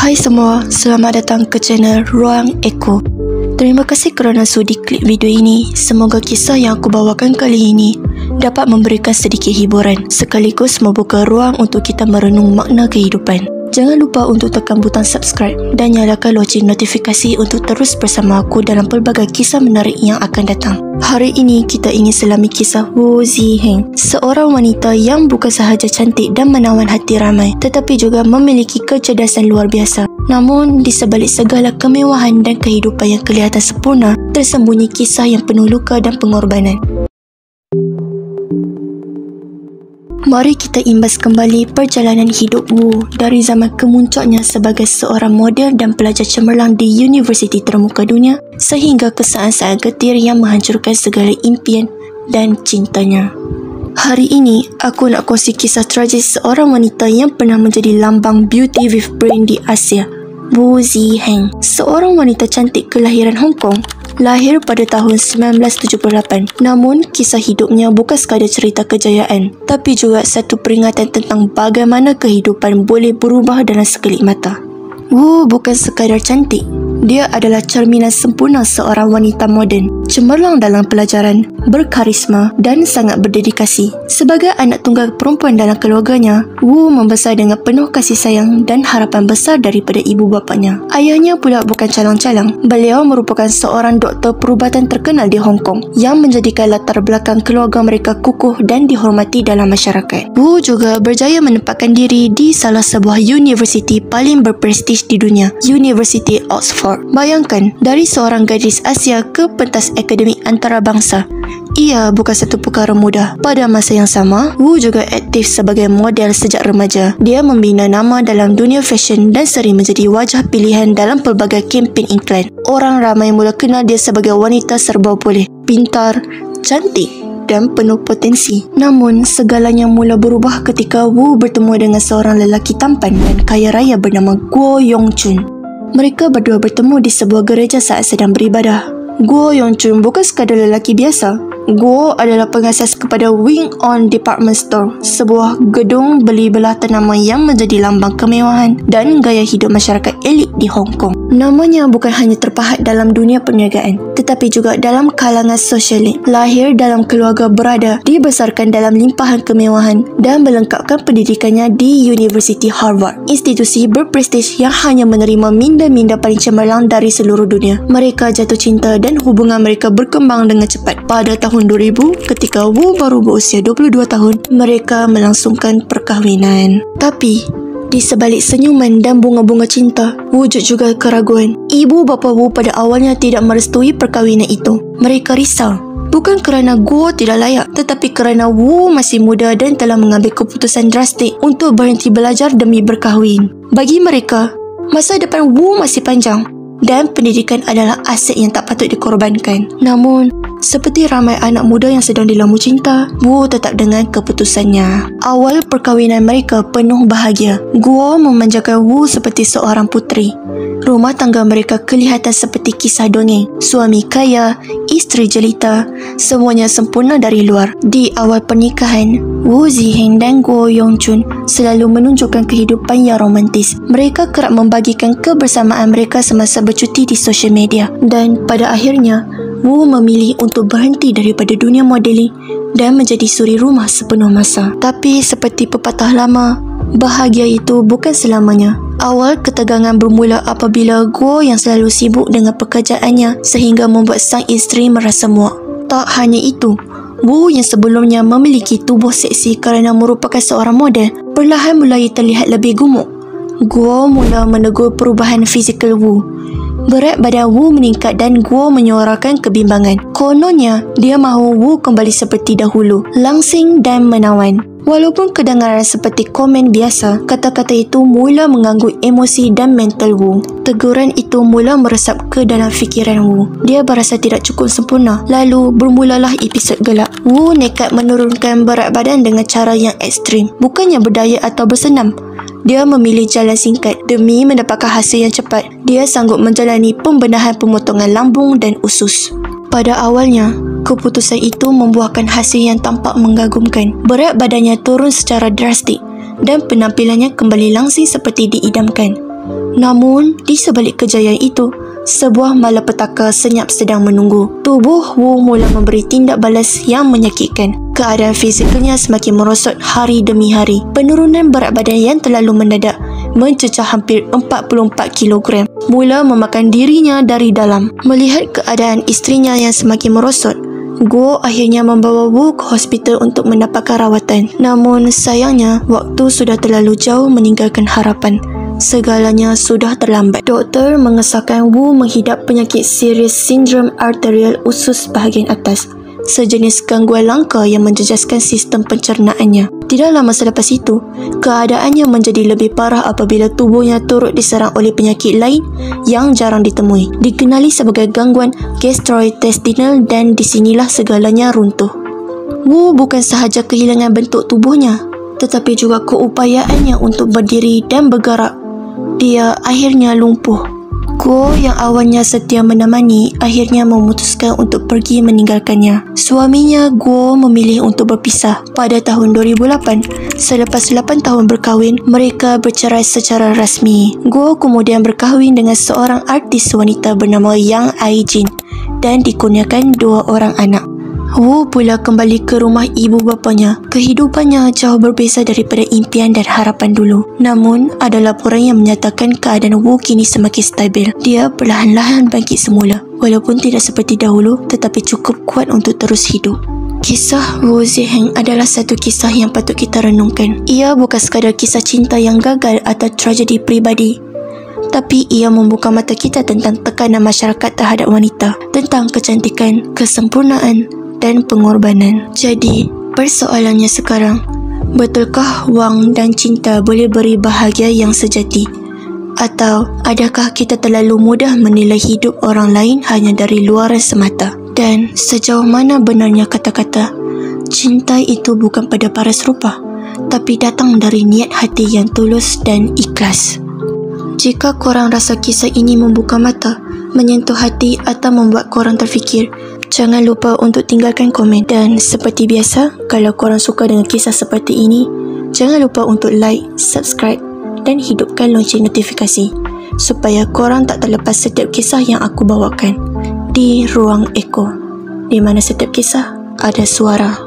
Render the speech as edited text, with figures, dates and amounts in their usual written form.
Hai semua, selamat datang ke channel Ruang Eko. Terima kasih kerana sudi klik video ini. Semoga kisah yang aku bawakan kali ini dapat memberikan sedikit hiburan sekaligus membuka ruang untuk kita merenung makna kehidupan. Jangan lupa untuk tekan butang subscribe dan nyalakan loceng notifikasi untuk terus bersama aku dalam pelbagai kisah menarik yang akan datang. Hari ini kita ingin selami kisah Wu Ziheng, seorang wanita yang bukan sahaja cantik dan menawan hati ramai, tetapi juga memiliki kecerdasan luar biasa. Namun, di sebalik segala kemewahan dan kehidupan yang kelihatan sempurna, tersembunyi kisah yang penuh luka dan pengorbanan. Mari kita imbas kembali perjalanan hidup Wu dari zaman kemuncaknya sebagai seorang model dan pelajar cemerlang di universiti termuka dunia sehingga ke saat-saat getir yang menghancurkan segala impian dan cintanya. Hari ini, aku nak kongsi kisah tragis seorang wanita yang pernah menjadi lambang beauty with brain di Asia, Wu Ziheng. Seorang wanita cantik kelahiran Hong Kong, lahir pada tahun 1978. Namun, kisah hidupnya bukan sekadar cerita kejayaan, tapi juga satu peringatan tentang bagaimana kehidupan boleh berubah dalam sekelip mata. Wu bukan sekadar cantik. Dia adalah cerminan sempurna seorang wanita moden, cemerlang dalam pelajaran, berkarisma dan sangat berdedikasi. Sebagai anak tunggal perempuan dalam keluarganya, Wu membesar dengan penuh kasih sayang dan harapan besar daripada ibu bapanya. Ayahnya pula bukan calang-calang. Beliau merupakan seorang doktor perubatan terkenal di Hong Kong yang menjadikan latar belakang keluarga mereka kukuh dan dihormati dalam masyarakat. Wu juga berjaya menempatkan diri di salah sebuah universiti paling berprestij di dunia, University Oxford. Bayangkan, dari seorang gadis Asia ke pentas akademik antarabangsa. Ia bukan satu perkara mudah. Pada masa yang sama, Wu juga aktif sebagai model sejak remaja. Dia membina nama dalam dunia fashion dan sering menjadi wajah pilihan dalam pelbagai kempen iklan. Orang ramai mula kenal dia sebagai wanita serba boleh, pintar, cantik dan penuh potensi. Namun, segalanya mula berubah ketika Wu bertemu dengan seorang lelaki tampan dan kaya raya bernama Guo Yongchun. Mereka berdua bertemu di sebuah gereja saat sedang beribadah. Guo Yongchun bukan sekadar lelaki biasa. Guo adalah pengasas kepada Wing On Department Store, sebuah gedung beli belah tanaman yang menjadi lambang kemewahan dan gaya hidup masyarakat elit di Hong Kong. Namanya bukan hanya terpahat dalam dunia perniagaan, tetapi juga dalam kalangan sosialis. Lahir dalam keluarga berada, dibesarkan dalam limpahan kemewahan dan melengkapkan pendidikannya di University Harvard, institusi berprestij yang hanya menerima minda-minda paling cemerlang dari seluruh dunia. Mereka jatuh cinta dan hubungan mereka berkembang dengan cepat. Pada tahun 2000, ketika Wu baru berusia 22 tahun, mereka melangsungkan perkahwinan. Tapi, di sebalik senyuman dan bunga-bunga cinta, wujud juga keraguan. Ibu bapa Wu pada awalnya tidak merestui perkahwinan itu. Mereka risau. Bukan kerana Guo tidak layak, tetapi kerana Wu masih muda dan telah mengambil keputusan drastik untuk berhenti belajar demi berkahwin. Bagi mereka, masa depan Wu masih panjang dan pendidikan adalah aset yang tak patut dikorbankan. Namun, seperti ramai anak muda yang sedang dilambung cinta, Wu tetap dengan keputusannya. Awal perkahwinan mereka penuh bahagia. Guo memanjakan Wu seperti seorang puteri. Rumah tangga mereka kelihatan seperti kisah dongeng. Suami kaya, isteri jelita, semuanya sempurna dari luar. Di awal pernikahan, Wu Ziheng dan Guo Yongchun selalu menunjukkan kehidupan yang romantis. Mereka kerap membagikan kebersamaan mereka semasa bercuti di sosial media. Dan pada akhirnya, Wu memilih untuk berhenti daripada dunia modeling dan menjadi suri rumah sepenuh masa. Tapi seperti pepatah lama, bahagia itu bukan selamanya. Awal ketegangan bermula apabila Guo yang selalu sibuk dengan pekerjaannya sehingga membuat sang isteri merasa muak. Tak hanya itu, Wu yang sebelumnya memiliki tubuh seksi kerana merupakan seorang model, perlahan mulai terlihat lebih gemuk. Guo mula menegur perubahan fizikal Wu. Berat badan Wu meningkat dan Guo menyuarakan kebimbangan. Kononnya, dia mahu Wu kembali seperti dahulu, langsing dan menawan. Walaupun kedengaran seperti komen biasa, kata-kata itu mula mengganggu emosi dan mental Wu. Teguran itu mula meresap ke dalam fikiran Wu. Dia berasa tidak cukup sempurna. Lalu bermulalah episod gelap. Wu nekat menurunkan berat badan dengan cara yang ekstrim. Bukannya berdaya atau bersenam, dia memilih jalan singkat demi mendapatkan hasil yang cepat. Dia sanggup menjalani pembenahan pemotongan lambung dan usus. Pada awalnya, keputusan itu membuahkan hasil yang tampak mengagumkan. Berat badannya turun secara drastik dan penampilannya kembali langsing seperti diidamkan. Namun, di sebalik kejayaan itu, sebuah malapetaka senyap sedang menunggu. Tubuh Wu mula memberi tindak balas yang menyakitkan. Keadaan fizikalnya semakin merosot hari demi hari. Penurunan berat badan yang terlalu mendadak, mencecah hampir 44 kilogram, mula memakan dirinya dari dalam. Melihat keadaan isterinya yang semakin merosot, Guo akhirnya membawa Wu ke hospital untuk mendapatkan rawatan. Namun sayangnya, waktu sudah terlalu jauh meninggalkan harapan. Segalanya sudah terlambat. Doktor mengesahkan Wu menghidap penyakit serius sindrom arterial usus bahagian atas, sejenis gangguan langka yang menjejaskan sistem pencernaannya. Tidak lama selepas itu, keadaannya menjadi lebih parah apabila tubuhnya turut diserang oleh penyakit lain yang jarang ditemui, dikenali sebagai gangguan gastrointestinal, dan disinilah segalanya runtuh. Wu bukan sahaja kehilangan bentuk tubuhnya, tetapi juga keupayaannya untuk berdiri dan bergerak. Dia akhirnya lumpuh. Guo yang awalnya setia menemani akhirnya memutuskan untuk pergi meninggalkannya. Suaminya Guo memilih untuk berpisah pada tahun 2008. Selepas 8 tahun berkahwin, mereka bercerai secara rasmi. Guo kemudian berkahwin dengan seorang artis wanita bernama Yang Aijin dan dikurniakan 2 orang anak. Wu pula kembali ke rumah ibu bapanya. Kehidupannya jauh berbeza daripada impian dan harapan dulu. Namun, ada laporan yang menyatakan keadaan Wu kini semakin stabil. Dia perlahan-lahan bangkit semula. Walaupun tidak seperti dahulu, tetapi cukup kuat untuk terus hidup. Kisah Wu Ziheng adalah satu kisah yang patut kita renungkan. Ia bukan sekadar kisah cinta yang gagal atau tragedi peribadi, tapi ia membuka mata kita tentang tekanan masyarakat terhadap wanita, tentang kecantikan, kesempurnaan dan pengorbanan. Jadi, persoalannya sekarang, betulkah wang dan cinta boleh beri bahagia yang sejati? Atau adakah kita terlalu mudah menilai hidup orang lain hanya dari luaran semata? Dan sejauh mana benarnya kata-kata cinta itu bukan pada paras rupa, tapi datang dari niat hati yang tulus dan ikhlas? Jika korang rasa kisah ini membuka mata, menyentuh hati atau membuat korang terfikir, jangan lupa untuk tinggalkan komen. Dan seperti biasa, kalau korang suka dengan kisah seperti ini, jangan lupa untuk like, subscribe dan hidupkan lonceng notifikasi supaya korang tak terlepas setiap kisah yang aku bawakan di Ruang Eko, di mana setiap kisah ada suara.